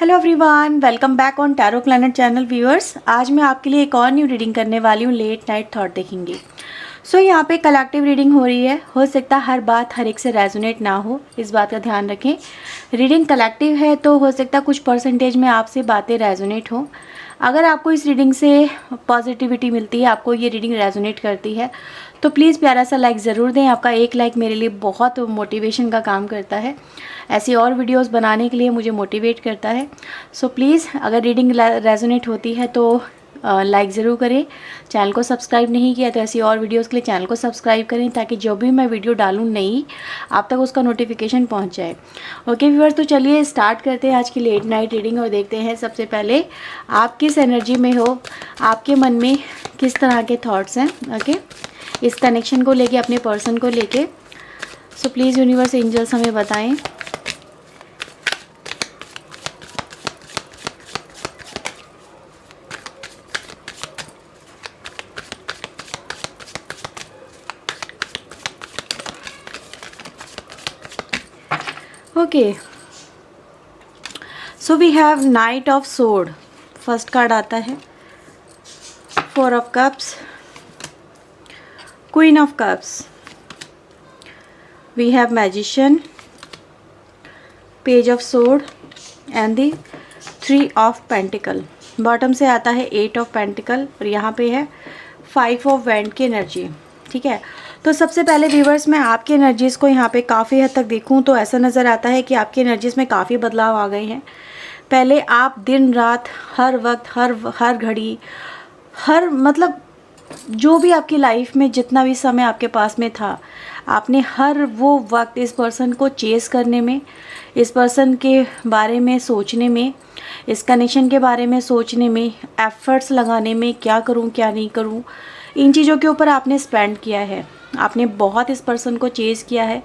Hello everyone, welcome back on tarot planet channel viewers. आज मैं आपके लिए एक और न्यू रीडिंग करने वाली हूँ। लेट नाइट थॉट देखेंगे। यहाँ पे कलेक्टिव रीडिंग हो रही है। हो सकता है हर बात हर एक से रेजोनेट ना हो, इस बात का ध्यान रखें। रीडिंग कलेक्टिव है तो हो सकता है कुछ परसेंटेज में आपसे बातें रेजोनेट हो। अगर आपको इस रीडिंग से पॉजिटिविटी मिलती है, आपको ये रीडिंग रेजोनेट करती है, तो प्लीज़ प्यारा सा लाइक ज़रूर दें। आपका एक लाइक मेरे लिए बहुत मोटिवेशन का काम करता है, ऐसी और वीडियोस बनाने के लिए मुझे मोटिवेट करता है। सो प्लीज़ अगर रीडिंग रेजोनेट होती है तो लाइक ज़रूर करें। चैनल को सब्सक्राइब नहीं किया तो ऐसी और वीडियोस के लिए चैनल को सब्सक्राइब करें, ताकि जो भी मैं वीडियो डालूँ नई, आप तक उसका नोटिफिकेशन पहुंच जाए। ओके व्यूअर्स, तो चलिए स्टार्ट करते हैं आज की लेट नाइट रीडिंग और देखते हैं सबसे पहले आप किस एनर्जी में हो, आपके मन में किस तरह के थॉट्स हैं। ओके, इस कनेक्शन को लेके, अपने पर्सन को लेके। सो प्लीज़ यूनिवर्स एंजल्स हमें बताएं। Okay, so we have knight of sword. First card आता है 4 of cups, queen of cups, we have magician, page of sword and the 3 of pentacle. Bottom से आता है 8 ऑफ पेंटिकल और यहाँ पे है 5 ऑफ वैंड की एनर्जी। ठीक है, तो सबसे पहले व्यूवर्स मैं आपकी एनर्जीज़ को यहाँ पे काफ़ी हद तक देखूँ तो ऐसा नज़र आता है कि आपकी एनर्जीज़ में काफ़ी बदलाव आ गए हैं। पहले आप दिन रात हर वक्त हर घड़ी मतलब जो भी आपकी लाइफ में जितना भी समय आपके पास में था, आपने हर वो वक्त इस पर्सन को चेस करने में, इस पर्सन के बारे में सोचने में, इस कनेक्शन के बारे में सोचने में, एफर्ट्स लगाने में, क्या करूं क्या नहीं करूं, इन चीज़ों के ऊपर आपने स्पेंड किया है। आपने बहुत इस पर्सन को चेस किया है।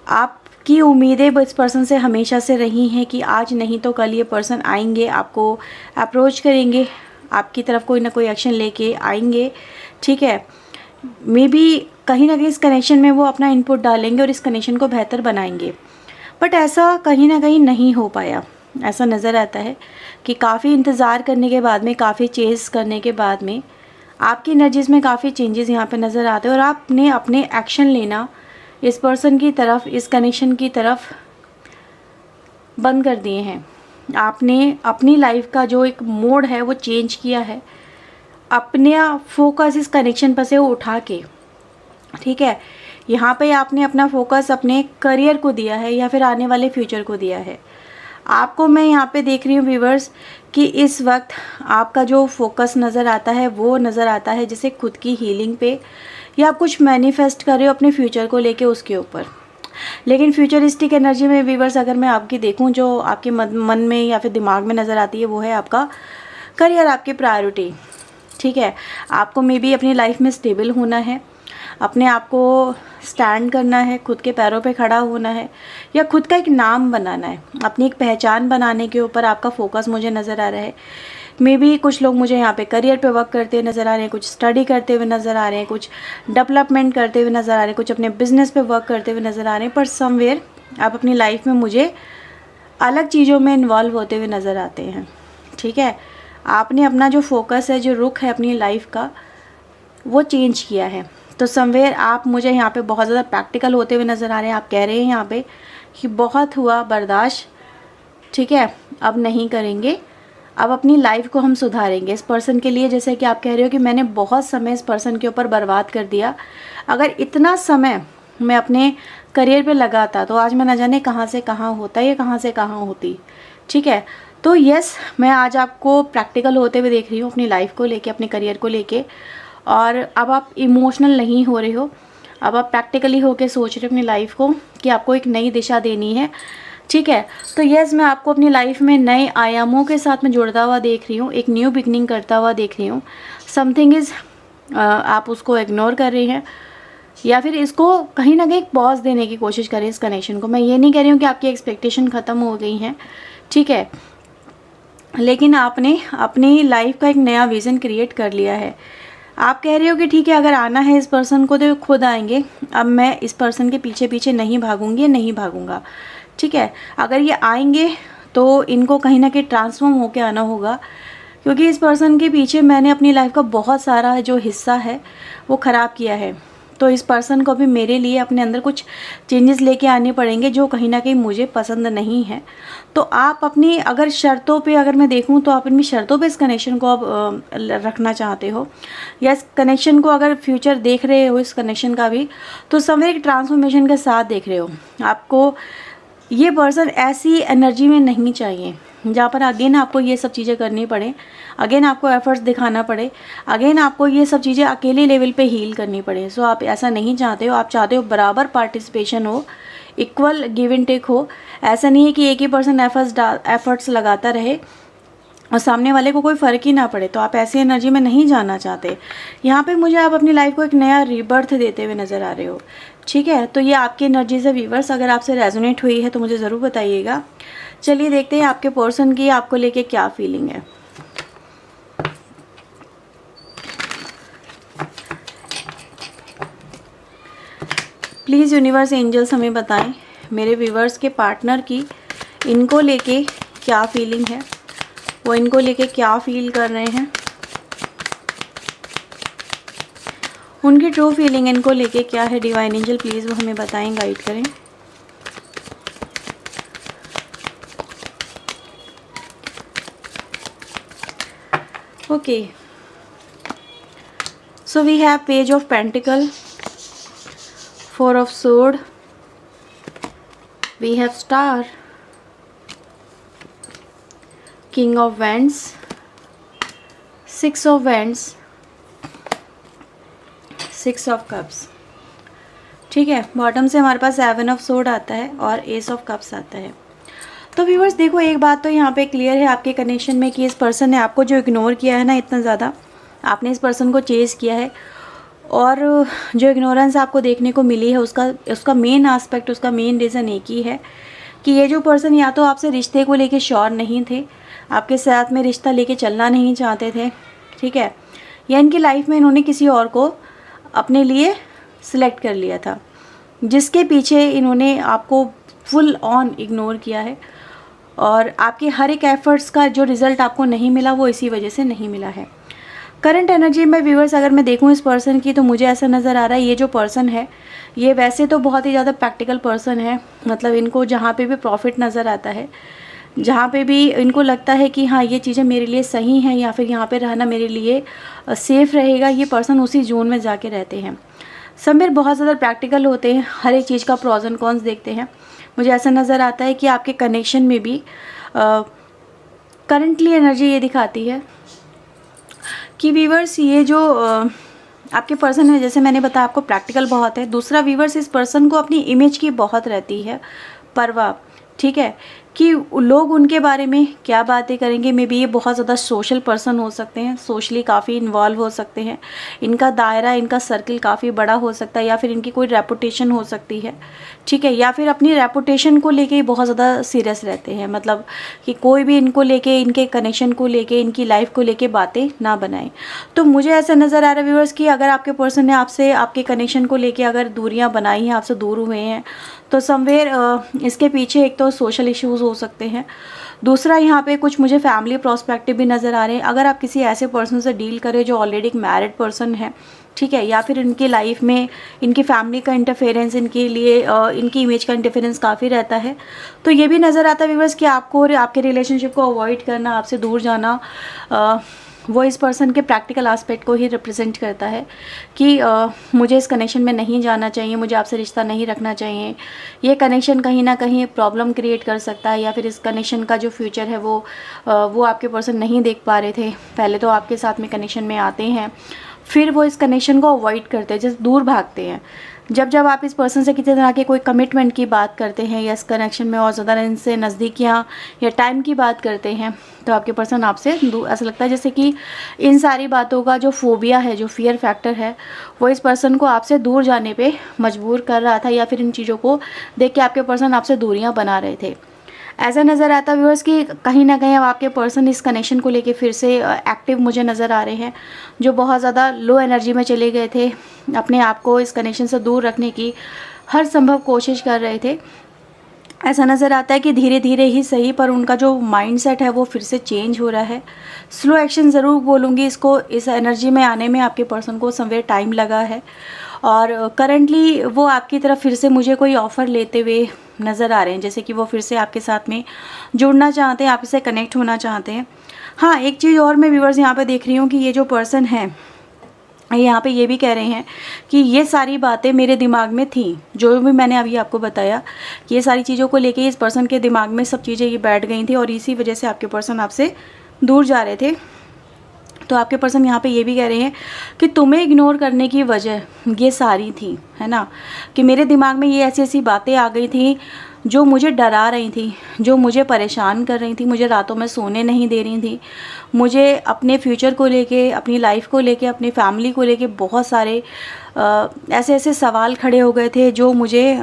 आपकी उम्मीदें इस पर्सन से हमेशा से रही हैं कि आज नहीं तो कल ये पर्सन आएंगे, आपको अप्रोच करेंगे, आपकी तरफ कोई ना कोई एक्शन लेके आएंगे। ठीक है, मे बी कहीं ना कहीं इस कनेक्शन में वो अपना इनपुट डालेंगे और इस कनेक्शन को बेहतर बनाएंगे। बट ऐसा कहीं ना कहीं नहीं हो पाया। ऐसा नज़र आता है कि काफ़ी इंतज़ार करने के बाद में, काफ़ी चेस करने के बाद में आपकी एनर्जीज़ में काफ़ी चेंजेस यहाँ पे नज़र आते हैं और आपने अपने एक्शन लेना इस पर्सन की तरफ, इस कनेक्शन की तरफ बंद कर दिए हैं। आपने अपनी लाइफ का जो एक मोड है वो चेंज किया है, अपने फोकस इस कनेक्शन पर से उठा के। ठीक है, यहाँ पे आपने अपना फोकस अपने करियर को दिया है या फिर आने वाले फ्यूचर को दिया है। आपको मैं यहाँ पे देख रही हूँ व्यूवर्स कि इस वक्त आपका जो फोकस नज़र आता है वो नज़र आता है जैसे खुद की हीलिंग पे, या आप कुछ मैनिफेस्ट कर रहे हो अपने फ्यूचर को लेके उसके ऊपर। लेकिन फ्यूचरिस्टिक एनर्जी में व्यूवर्स अगर मैं आपकी देखूं, जो आपके मन में या फिर दिमाग में नज़र आती है वो है आपका करियर, आपकी प्रायोरिटी। ठीक है, आपको मे बी अपनी लाइफ में स्टेबल होना है, अपने आप को स्टैंड करना है, खुद के पैरों पे खड़ा होना है, या खुद का एक नाम बनाना है, अपनी एक पहचान बनाने के ऊपर आपका फोकस मुझे नज़र आ रहा है। मे बी कुछ लोग मुझे यहाँ पे करियर पे वर्क करते हुए नज़र आ रहे हैं, कुछ स्टडी करते हुए नज़र आ रहे हैं, कुछ डेवलपमेंट करते हुए नज़र आ रहे हैं, कुछ अपने बिजनेस पे वर्क करते हुए नज़र आ रहे हैं। पर समवेयर आप अपनी लाइफ में मुझे अलग चीज़ों में इन्वॉल्व होते हुए नज़र आते हैं। ठीक है, आपने अपना जो फोकस है, जो रुख है अपनी लाइफ का, वो चेंज किया है। तो समवेयर आप मुझे यहाँ पे बहुत ज़्यादा प्रैक्टिकल होते हुए नज़र आ रहे हैं। आप कह रहे हैं यहाँ पे कि बहुत हुआ बर्दाश्त, ठीक है, अब नहीं करेंगे, अब अपनी लाइफ को हम सुधारेंगे इस पर्सन के लिए। जैसे कि आप कह रहे हो कि मैंने बहुत समय इस पर्सन के ऊपर बर्बाद कर दिया, अगर इतना समय मैं अपने करियर पे लगाता तो आज मैं न जाने कहाँ से कहाँ होता या कहाँ से कहाँ होती। ठीक है, तो यस, मैं आज आपको प्रैक्टिकल होते हुए देख रही हूँ अपनी लाइफ को लेके, अपने करियर को लेके। और अब आप इमोशनल नहीं हो रहे हो, अब आप प्रैक्टिकली होके सोच रहे हो अपनी लाइफ को कि आपको एक नई दिशा देनी है। ठीक है, तो यस, मैं आपको अपनी लाइफ में नए आयामों के साथ में जुड़ता हुआ देख रही हूँ, एक न्यू बिगनिंग करता हुआ देख रही हूँ। समथिंग इज़ आप उसको इग्नोर कर रही हैं या फिर इसको कहीं ना कहीं पॉज देने की कोशिश करें इस कनेक्शन को। मैं ये नहीं कह रही हूँ कि आपकी एक्सपेक्टेशन ख़त्म हो गई हैं, ठीक है, लेकिन आपने अपनी लाइफ का एक नया विज़न क्रिएट कर लिया है। आप कह रहे हो कि ठीक है, अगर आना है इस पर्सन को तो खुद आएंगे, अब मैं इस पर्सन के पीछे पीछे नहीं भागूंगी, नहीं भागूंगा। ठीक है, अगर ये आएंगे तो इनको कहीं ना कहीं ट्रांसफॉर्म होके आना होगा, क्योंकि इस पर्सन के पीछे मैंने अपनी लाइफ का बहुत सारा जो हिस्सा है वो ख़राब किया है। तो इस पर्सन को भी मेरे लिए अपने अंदर कुछ चेंजेस लेके आने पड़ेंगे जो कहीं ना कहीं मुझे पसंद नहीं है। तो आप अपनी अगर शर्तों पे अगर मैं देखूं तो आप अपनी शर्तों पे इस कनेक्शन को अब रखना चाहते हो, या इस कनेक्शन को अगर फ्यूचर देख रहे हो इस कनेक्शन का भी, तो समवेयर एक ट्रांसफॉर्मेशन के साथ देख रहे हो। आपको ये पर्सन ऐसी एनर्जी में नहीं चाहिए जहाँ पर अगेन आपको ये सब चीज़ें करनी पड़े, अगेन आपको एफर्ट्स दिखाना पड़े, अगेन आपको ये सब चीज़ें अकेले लेवल पे हील करनी पड़े। सो आप ऐसा नहीं चाहते हो, आप चाहते हो बराबर पार्टिसिपेशन हो, इक्वल गिव एंड टेक हो। ऐसा नहीं है कि एक ही पर्सन एफर्ट्स लगाता रहे और सामने वाले को कोई फ़र्क ही ना पड़े। तो आप ऐसी एनर्जी में नहीं जाना चाहते। यहाँ पे मुझे आप अपनी लाइफ को एक नया रीबर्थ देते हुए नज़र आ रहे हो, ठीक है। तो ये आपकी एनर्जी से व्यूवर्स अगर आपसे रेजोनेट हुई है तो मुझे ज़रूर बताइएगा। चलिए देखते हैं आपके पर्सन की आपको लेके क्या फीलिंग है। प्लीज़ यूनिवर्स एंजल्स हमें बताएं मेरे व्यूवर्स के पार्टनर की इनको लेके क्या फीलिंग है, वो इनको लेके क्या फील कर रहे हैं, उनकी ट्रू फीलिंग इनको लेके क्या है। डिवाइन एंजल प्लीज़ वो हमें बताएं, गाइड करें। Okay, so we have page of pentacle, 4 of sword, we have star, king of wands, 6 of wands, 6 of cups, ठीक है। बॉटम से हमारे पास 7 of sword आता है और ace of cups आता है। तो व्यूवर्स देखो, एक बात तो यहाँ पे क्लियर है आपके कनेक्शन में कि इस पर्सन ने आपको जो इग्नोर किया है ना, इतना ज़्यादा आपने इस पर्सन को चेज़ किया है, और जो इग्नोरेंस आपको देखने को मिली है उसका मेन एस्पेक्ट, उसका मेन रीज़न एक ही है कि ये जो पर्सन या तो आपसे रिश्ते को लेके श्योर नहीं थे, आपके साथ में रिश्ता लेके चलना नहीं चाहते थे, ठीक है, या इनकी लाइफ में इन्होंने किसी और को अपने लिए सिलेक्ट कर लिया था, जिसके पीछे इन्होंने आपको फुल ऑन इग्नोर किया है, और आपके हर एक एफर्ट्स का जो रिज़ल्ट आपको नहीं मिला वो इसी वजह से नहीं मिला है। करंट एनर्जी में व्यूवर्स अगर मैं देखूं इस पर्सन की, तो मुझे ऐसा नज़र आ रहा है ये जो पर्सन है ये वैसे तो बहुत ही ज़्यादा प्रैक्टिकल पर्सन है। मतलब इनको जहाँ पे भी प्रॉफिट नज़र आता है, जहाँ पे भी इनको लगता है कि हाँ ये चीज़ें मेरे लिए सही हैं या फिर यहाँ पे रहना मेरे लिए सेफ़ रहेगा, ये पर्सन उसी जोन में जाके रहते हैं। समवेयर बहुत ज़्यादा प्रैक्टिकल होते हैं, हर एक चीज़ का प्रॉज एंड कॉन्स देखते हैं। मुझे ऐसा नज़र आता है कि आपके कनेक्शन में भी करंटली एनर्जी ये दिखाती है कि व्यूवर्स ये जो आपके पर्सन है, जैसे मैंने बताया आपको प्रैक्टिकल बहुत है। दूसरा व्यूवर्स इस पर्सन को अपनी इमेज की बहुत रहती है परवाह, ठीक है, कि लोग उनके बारे में क्या बातें करेंगे। मे बी ये बहुत ज़्यादा सोशल पर्सन हो सकते हैं, सोशली काफ़ी इन्वॉल्व हो सकते हैं, इनका दायरा इनका सर्कल काफ़ी बड़ा हो सकता है, या फिर इनकी कोई रेपुटेशन हो सकती है, ठीक है, या फिर अपनी रेपुटेशन को लेके बहुत ज़्यादा सीरियस रहते हैं। मतलब कि कोई भी इनको लेके, इनके कनेक्शन को लेके, इनकी लाइफ को लेके बातें ना बनाएं। तो मुझे ऐसा नज़र आ रहा है व्यूअर्स कि अगर आपके पर्सन ने आपसे आपके कनेक्शन को लेके अगर दूरियां बनाई हैं, आपसे दूर हुए हैं, तो समवेयर इसके पीछे एक तो सोशल इश्यूज़ हो सकते हैं, दूसरा यहाँ पे कुछ मुझे फैमिली प्रोस्पेक्टिव भी नज़र आ रहे हैं। अगर आप किसी ऐसे पर्सन से डील करें जो ऑलरेडी एक मैरिड पर्सन है, ठीक है, या फिर इनकी लाइफ में इनकी फैमिली का इंटरफेरेंस, इनके लिए इनकी इमेज का इंटरफेरेंस काफ़ी रहता है, तो ये भी नज़र आता है व्यूअर्स कि आपको और आपके रिलेशनशिप को अवॉइड करना, आपसे दूर जाना, वो इस पर्सन के प्रैक्टिकल एस्पेक्ट को ही रिप्रेजेंट करता है कि मुझे इस कनेक्शन में नहीं जाना चाहिए, मुझे आपसे रिश्ता नहीं रखना चाहिए, ये कनेक्शन कहीं ना कहीं प्रॉब्लम क्रिएट कर सकता है, या फिर इस कनेक्शन का जो फ्यूचर है वो आपके पर्सन नहीं देख पा रहे थे। पहले तो आपके साथ में कनेक्शन में आते हैं, फिर वो इस कनेक्शन को अवॉइड करते हैं, जैसे दूर भागते हैं। जब आप इस पर्सन से किसी तरह के कोई कमिटमेंट की बात करते हैं या इस कनेक्शन में और ज़्यादा इनसे नज़दीकियाँ या टाइम की बात करते हैं, तो आपके पर्सन आपसे ऐसा लगता है जैसे कि इन सारी बातों का जो फोबिया है, जो फियर फैक्टर है, वो इस पर्सन को आपसे दूर जाने पे मजबूर कर रहा था, या फिर इन चीज़ों को देख के आपके पर्सन आपसे दूरियाँ बना रहे थे। ऐसा नज़र आता है व्यूअर्स कि कहीं ना कहीं अब आपके पर्सन इस कनेक्शन को लेके फिर से एक्टिव मुझे नज़र आ रहे हैं, जो बहुत ज़्यादा लो एनर्जी में चले गए थे, अपने आप को इस कनेक्शन से दूर रखने की हर संभव कोशिश कर रहे थे। ऐसा नज़र आता है कि धीरे धीरे ही सही पर उनका जो माइंडसेट है वो फिर से चेंज हो रहा है। स्लो एक्शन ज़रूर बोलूँगी इसको, इस एनर्जी में आने में आपके पर्सन को समवेयर टाइम लगा है और करंटली वो आपकी तरफ फिर से मुझे कोई ऑफ़र लेते हुए नज़र आ रहे हैं, जैसे कि वो फिर से आपके साथ में जुड़ना चाहते हैं, आपसे कनेक्ट होना चाहते हैं। हाँ, एक चीज़ और मैं व्यूअर्स यहाँ पे देख रही हूँ कि ये जो पर्सन है यहाँ पे ये भी कह रहे हैं कि ये सारी बातें मेरे दिमाग में थी, जो भी मैंने अभी आपको बताया कि ये सारी चीज़ों को लेके इस पर्सन के दिमाग में सब चीज़ें ये बैठ गई थी और इसी वजह से आपके पर्सन आपसे दूर जा रहे थे। तो आपके पर्सन यहाँ पे ये भी कह रहे हैं कि तुम्हें इग्नोर करने की वजह ये सारी थी, है ना, कि मेरे दिमाग में ये ऐसी ऐसी बातें आ गई थी जो मुझे डरा रही थी, जो मुझे परेशान कर रही थी, मुझे रातों में सोने नहीं दे रही थी, मुझे अपने फ्यूचर को लेके, अपनी लाइफ को लेके, अपनी फैमिली को लेके बहुत सारे ऐसे ऐसे सवाल खड़े हो गए थे जो मुझे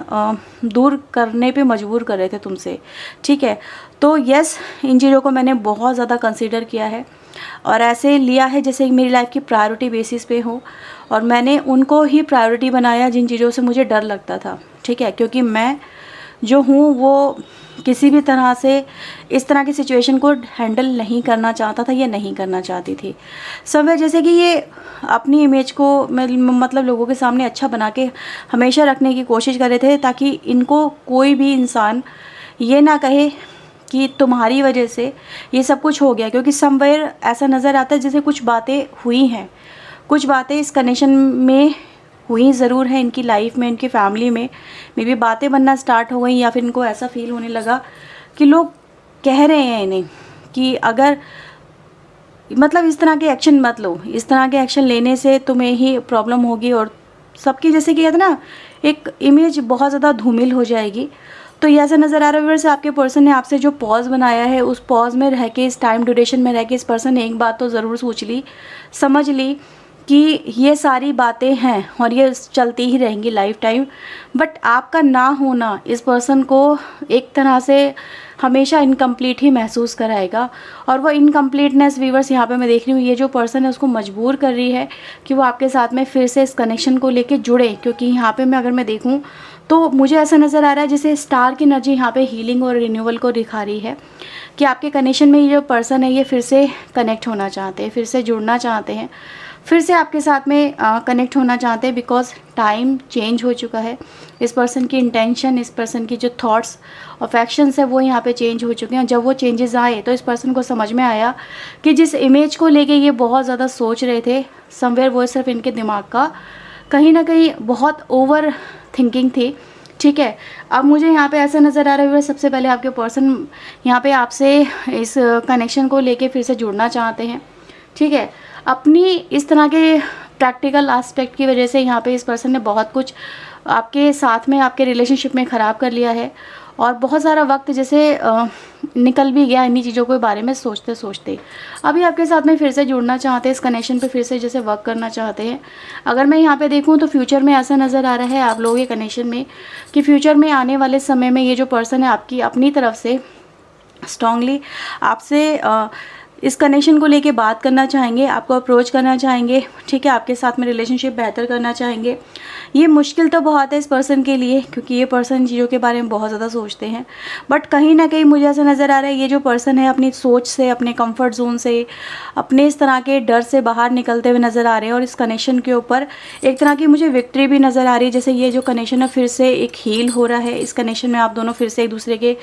दूर करने पे मजबूर कर रहे थे तुमसे। ठीक है, तो यस, इन चीज़ों को मैंने बहुत ज़्यादा कंसीडर किया है और ऐसे लिया है जैसे मेरी लाइफ की प्रायोरिटी बेसिस पे हो, और मैंने उनको ही प्रायोरिटी बनाया जिन चीज़ों से मुझे डर लगता था। ठीक है, क्योंकि मैं जो हूँ वो किसी भी तरह से इस तरह की सिचुएशन को हैंडल नहीं करना चाहता था या नहीं करना चाहती थी। समय जैसे कि ये अपनी इमेज को मतलब लोगों के सामने अच्छा बना के हमेशा रखने की कोशिश कर रहे थे, ताकि इनको कोई भी इंसान ये ना कहे कि तुम्हारी वजह से ये सब कुछ हो गया, क्योंकि समवेयर ऐसा नज़र आता है जैसे कुछ बातें हुई हैं, कुछ बातें इस कनेक्शन में हुई ज़रूर है, इनकी लाइफ में, इनकी फैमिली में मे बी बातें बनना स्टार्ट हो गई, या फिर इनको ऐसा फील होने लगा कि लोग कह रहे हैं इन्हें कि अगर मतलब इस तरह के एक्शन मत लो, इस तरह के एक्शन लेने से तुम्हें ही प्रॉब्लम होगी और सबकी जैसे कि कहते ना एक इमेज बहुत ज़्यादा धूमिल हो जाएगी। तो ये ऐसा नज़र आ रहा है व्यूअर्स, आपके पर्सन ने आपसे जो पॉज बनाया है उस पॉज में रह के, इस टाइम ड्यूरेशन में रह के इस पर्सन ने एक बात तो ज़रूर सोच ली, समझ ली कि ये सारी बातें हैं और ये चलती ही रहेंगी लाइफ टाइम। बट आपका ना होना इस पर्सन को एक तरह से हमेशा इनकम्प्लीट ही महसूस कराएगा, और वो इनकम्प्लीटनेस व्यूअर्स यहाँ पे मैं देख रही हूँ, ये जो पर्सन है उसको मजबूर कर रही है कि वो आपके साथ में फिर से इस कनेक्शन को लेके जुड़े। क्योंकि यहाँ पे मैं अगर मैं देखूँ तो मुझे ऐसा नज़र आ रहा है जैसे स्टार की एनर्जी यहाँ पे हीलिंग और रिन्यूअल को दिखा रही है कि आपके कनेक्शन में ये जो पर्सन है ये फिर से कनेक्ट होना चाहते हैं, फिर से जुड़ना चाहते हैं, फिर से आपके साथ में कनेक्ट होना चाहते हैं, बिकॉज टाइम चेंज हो चुका है। इस पर्सन की इंटेंशन, इस पर्सन की जो थॉट्स और एक्शंस है वो यहाँ पे चेंज हो चुके हैं। जब वो चेंजेस आए तो इस पर्सन को समझ में आया कि जिस इमेज को लेके ये बहुत ज़्यादा सोच रहे थे, समवेयर वो सिर्फ इनके दिमाग का कहीं ना कहीं बहुत ओवर थिंकिंग थी। ठीक है, अब मुझे यहाँ पे ऐसा नज़र आ रहा है सबसे पहले आपके पर्सन यहाँ पे आपसे इस कनेक्शन को लेके फिर से जुड़ना चाहते हैं। ठीक है, अपनी इस तरह के प्रैक्टिकल एस्पेक्ट की वजह से यहाँ पे इस पर्सन ने बहुत कुछ आपके साथ में, आपके रिलेशनशिप में ख़राब कर लिया है और बहुत सारा वक्त जैसे निकल भी गया इन्हीं चीज़ों के बारे में सोचते सोचते। अभी आपके साथ में फिर से जुड़ना चाहते हैं, इस कनेक्शन पे फिर से जैसे वर्क करना चाहते हैं। अगर मैं यहाँ पे देखूँ तो फ्यूचर में ऐसा नज़र आ रहा है आप लोगों के कनेक्शन में कि फ्यूचर में आने वाले समय में ये जो पर्सन है आपकी अपनी तरफ से स्ट्रांगली आपसे इस कनेक्शन को लेके बात करना चाहेंगे, आपको अप्रोच करना चाहेंगे। ठीक है, आपके साथ में रिलेशनशिप बेहतर करना चाहेंगे। ये मुश्किल तो बहुत है इस पर्सन के लिए, क्योंकि ये पर्सन चीज़ों के बारे में बहुत ज़्यादा सोचते हैं, बट कहीं ना कहीं मुझे ऐसा नज़र आ रहा है ये जो पर्सन है अपनी सोच से, अपने कंफर्ट जोन से, अपने इस तरह के डर से बाहर निकलते हुए नज़र आ रहे हैं और इस कनेक्शन के ऊपर एक तरह की मुझे विक्ट्री भी नज़र आ रही है। जैसे ये जो कनेक्शन है फिर से एक हील हो रहा है, इस कनेक्शन में आप दोनों फिर से एक दूसरे के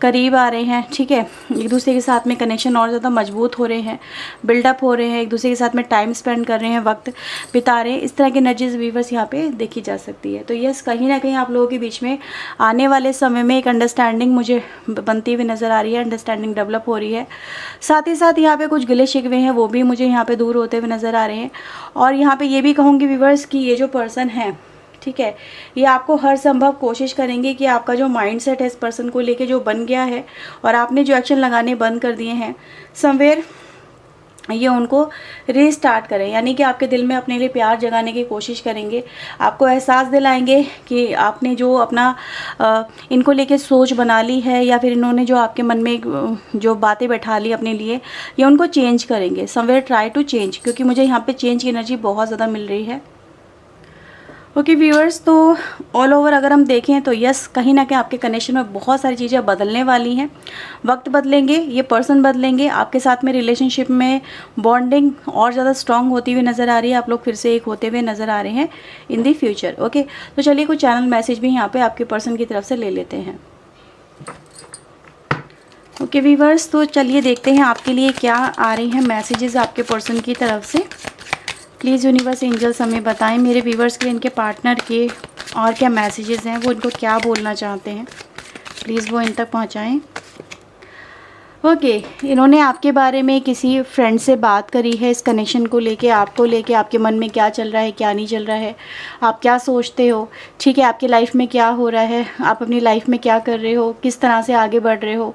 करीब आ रहे हैं। ठीक है, एक दूसरे के साथ में कनेक्शन और ज़्यादा मजबूत हो रहे हैं, बिल्डअप हो रहे हैं, एक दूसरे के साथ में टाइम स्पेंड कर रहे हैं, वक्त बिता रहे हैं। इस तरह की एनर्जीज व्यूअर्स यहाँ पे देखी जा सकती है। तो यस, कहीं ना कहीं आप लोगों के बीच में आने वाले समय में एक अंडरस्टैंडिंग मुझे बनती हुई नज़र आ रही है, अंडरस्टैंडिंग डेवलप हो रही है। साथ ही साथ यहाँ पे कुछ गिले शिकवे हैं वो भी मुझे यहाँ पे दूर होते हुए नज़र आ रहे हैं। और यहाँ पे ये भी कहूँगी व्यूअर्स कि ये जो पर्सन है, ठीक है, ये आपको हर संभव कोशिश करेंगे कि आपका जो माइंडसेट है इस पर्सन को लेके जो बन गया है और आपने जो एक्शन लगाने बंद कर दिए हैं, समवेयर ये उनको रीस्टार्ट करें, यानी कि आपके दिल में अपने लिए प्यार जगाने की कोशिश करेंगे, आपको एहसास दिलाएंगे कि आपने जो अपना इनको लेके सोच बना ली है या फिर इन्होंने जो आपके मन में जो बातें बैठा ली अपने लिए, ये उनको चेंज करेंगे। समवेयर ट्राई टू चेंज, क्योंकि मुझे यहाँ पे चेंज की एनर्जी बहुत ज़्यादा मिल रही है। ओके व्यूअर्स, तो ऑल ओवर अगर हम देखें तो यस, कहीं ना कहीं आपके कनेक्शन में बहुत सारी चीज़ें बदलने वाली हैं। वक्त बदलेंगे, ये पर्सन बदलेंगे, आपके साथ में रिलेशनशिप में बॉन्डिंग और ज़्यादा स्ट्रांग होती हुई नज़र आ रही है। आप लोग फिर से एक होते हुए नज़र आ रहे हैं इन दी फ्यूचर। ओके, तो चलिए कुछ चैनल मैसेज भी यहाँ पे आपके पर्सन की तरफ से ले लेते हैं। ओके व्यूअर्स, तो चलिए देखते हैं आपके लिए क्या आ रही हैं मैसेजेस आपके पर्सन की तरफ से। प्लीज़ यूनिवर्स एंजल्स हमें बताएं मेरे व्यूवर्स के, इनके पार्टनर के और क्या मैसेजेस हैं, वो इनको क्या बोलना चाहते हैं, प्लीज़ वो इन तक पहुंचाएं। ओके, इन्होंने आपके बारे में किसी फ्रेंड से बात करी है इस कनेक्शन को लेके, आपको लेके, आपके मन में क्या चल रहा है, क्या नहीं चल रहा है, आप क्या सोचते हो, ठीक है, आपकी लाइफ में क्या हो रहा है, आप अपनी लाइफ में क्या कर रहे हो, किस तरह से आगे बढ़ रहे हो,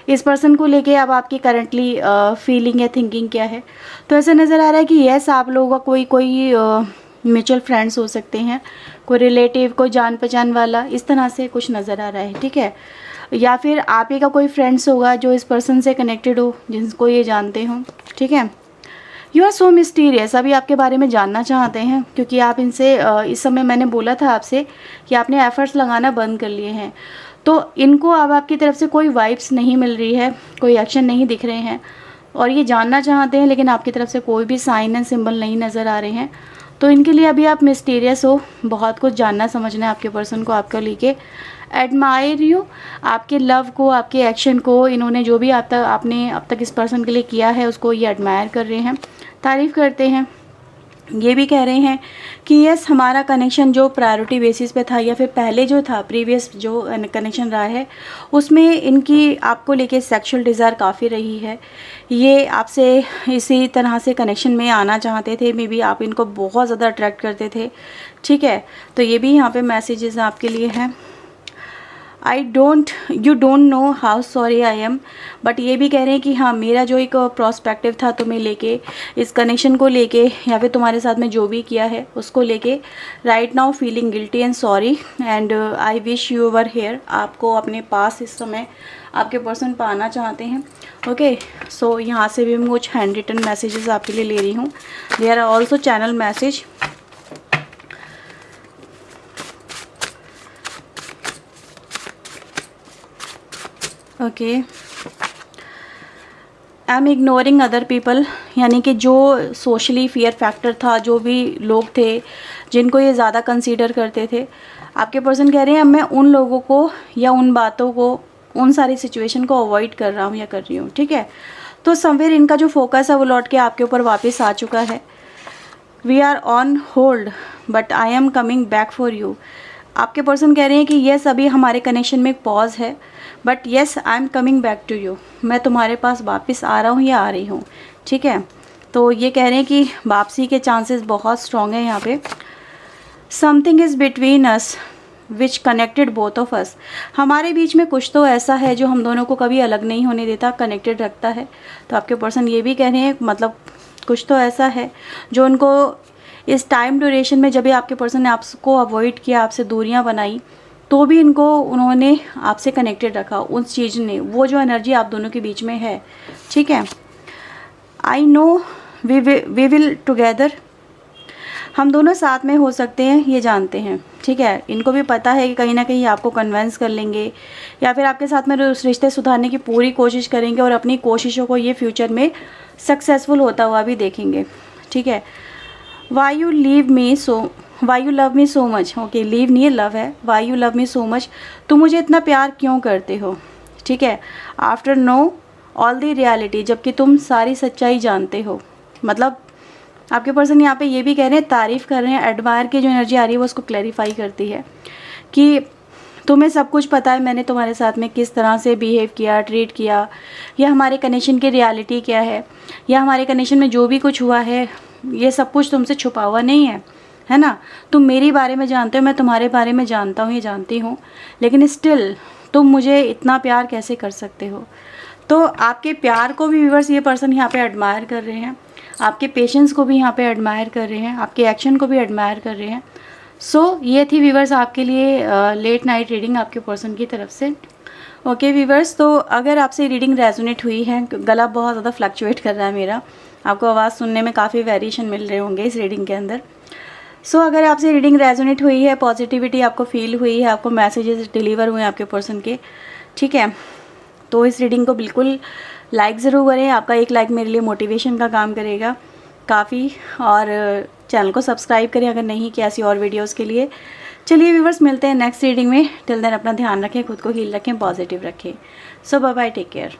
इस पर्सन को लेके अब आपकी करंटली फीलिंग या थिंकिंग क्या है। तो ऐसा नज़र आ रहा है कि यस, आप लोगों का कोई म्यूचुअल फ्रेंड्स हो सकते हैं, कोई रिलेटिव, कोई जान पहचान वाला, इस तरह से कुछ नज़र आ रहा है, ठीक है। या फिर आप ही का कोई फ्रेंड्स होगा जो इस पर्सन से कनेक्टेड हो, जिनको ये जानते हो, ठीक है। यू आर सो मिस्टीरियस, अभी आपके बारे में जानना चाहते हैं, क्योंकि आप इनसे इस समय मैंने बोला था आपसे कि आपने एफर्ट्स लगाना बंद कर लिए हैं। तो इनको अब आपकी तरफ से कोई वाइब्स नहीं मिल रही है, कोई एक्शन नहीं दिख रहे हैं, और ये जानना चाहते हैं, लेकिन आपकी तरफ से कोई भी साइन एंड सिंबल नहीं नज़र आ रहे हैं। तो इनके लिए अभी आप मिस्टीरियस हो, बहुत कुछ जानना समझना है आपके पर्सन को आपका लेके। एडमायर यू, आपके लव को, आपके एक्शन को, इन्होंने जो भी आपने अब तक इस पर्सन के लिए किया है उसको ये एडमायर कर रहे हैं, तारीफ़ करते हैं। ये भी कह रहे हैं कि यस, हमारा कनेक्शन जो प्रायोरिटी बेसिस पे था, या फिर पहले जो था, प्रीवियस जो कनेक्शन रहा है, उसमें इनकी आपको लेके सेक्सुअल डिज़ायर काफ़ी रही है। ये आपसे इसी तरह से कनेक्शन में आना चाहते थे, मे बी आप इनको बहुत ज़्यादा अट्रैक्ट करते थे, ठीक है। तो ये भी यहाँ पे मैसेजेस आपके लिए हैं। You don't know how sorry I am, but ये भी कह रहे हैं कि हाँ, मेरा जो एक प्रोस्पेक्टिव था तुम्हें लेके, इस कनेक्शन को लेके, या फिर तुम्हारे साथ में जो भी किया है उसको लेके, right now feeling guilty and sorry and I wish you were here. आपको अपने पास इस समय आपके पर्सन पाना चाहते हैं। ओके, सो यहाँ से भी मैं कुछ हैंड रिटन मैसेजेस आपके लिए ले रही हूँ। There are also channel message. Okay, I am ignoring other people, यानी कि जो सोशली फियर फैक्टर था, जो भी लोग थे जिनको ये ज़्यादा कंसीडर करते थे, आपके पर्सन कह रहे हैं अब मैं उन लोगों को या उन बातों को, उन सारी सिचुएशन को अवॉइड कर रहा हूँ या कर रही हूँ, ठीक है। तो समवेयर इनका जो फोकस है वो लौट के आपके ऊपर वापस आ चुका है। We are on hold but I am coming back for you. आपके पर्सन कह रहे हैं कि येस, अभी हमारे कनेक्शन में एक पॉज है, but yes I am coming back to you, मैं तुम्हारे पास वापस आ रहा हूँ या आ रही हूँ, ठीक है। तो ये कह रहे हैं कि वापसी के चांसेस बहुत स्ट्रॉन्ग हैं यहाँ पे। Something is between us which connected both of us, हमारे बीच में कुछ तो ऐसा है जो हम दोनों को कभी अलग नहीं होने देता, कनेक्टेड रखता है। तो आपके पर्सन ये भी कह रहे हैं मतलब कुछ तो ऐसा है जो उनको इस टाइम ड्यूरेशन में, जब भी आपके पर्सन ने आपको अवॉइड किया, आपसे दूरियां बनाई, तो भी इनको उन्होंने आपसे कनेक्टेड रखा, उस चीज़ ने, वो जो एनर्जी आप दोनों के बीच में है, ठीक है। I know we will together, हम दोनों साथ में हो सकते हैं, ये जानते हैं, ठीक है। इनको भी पता है कि कहीं ना कहीं आपको कन्विंस कर लेंगे, या फिर आपके साथ में रिश्ते सुधारने की पूरी कोशिश करेंगे, और अपनी कोशिशों को ये फ्यूचर में सक्सेसफुल होता हुआ भी देखेंगे, ठीक है। Why you love me so much, okay, leave नहीं है, लव है। Why you love me so much, तुम मुझे इतना प्यार क्यों करते हो, ठीक है। After know all the reality, जबकि तुम सारी सच्चाई जानते हो। मतलब आपके पर्सन यहाँ पे ये भी कह रहे हैं, तारीफ़ कर रहे हैं, एडमायर की जो एनर्जी आ रही है वो उसको क्लैरिफाई करती है कि तुम्हें सब कुछ पता है, मैंने तुम्हारे साथ में किस तरह से बिहेव किया, ट्रीट किया, या हमारे कनेक्शन की रियलिटी क्या है, या हमारे कनेक्शन में जो भी कुछ हुआ है ये सब कुछ तुमसे छुपा हुआ नहीं है ना। तुम मेरे बारे में जानते हो, मैं तुम्हारे बारे में जानता हूँ, ये जानती हूँ, लेकिन स्टिल तुम मुझे इतना प्यार कैसे कर सकते हो। तो आपके प्यार को भी व्यूअर्स ये पर्सन यहाँ पे एडमायर कर रहे हैं, आपके पेशेंस को भी यहाँ पे एडमायर कर रहे हैं, आपके एक्शन को भी एडमायर कर रहे हैं। सो ये थी व्यूअर्स आपके लिए लेट नाइट रीडिंग आपके पर्सन की तरफ से। ओके व्यूअर्स, तो अगर आपसे रीडिंग रेजोनेट हुई है, गला बहुत ज़्यादा फ्लक्चुएट कर रहा है मेरा, आपको आवाज़ सुनने में काफ़ी वेरिएशन मिल रहे होंगे इस रीडिंग के अंदर, सो अगर आपसे रीडिंग रेजोनेट हुई है, पॉजिटिविटी आपको फील हुई है, आपको मैसेजेस डिलीवर हुए हैं आपके पर्सन के, ठीक है, तो इस रीडिंग को बिल्कुल लाइक ज़रूर करें। आपका एक लाइक मेरे लिए मोटिवेशन का काम करेगा काफ़ी। और चैनल को सब्सक्राइब करें अगर नहीं किया, ऐसी और वीडियोस के लिए। चलिए व्यूवर्स, मिलते हैं नेक्स्ट रीडिंग में। टिल देन अपना ध्यान रखें, खुद को हील रखें, पॉजिटिव रखें। सो बाय बाय, टेक केयर।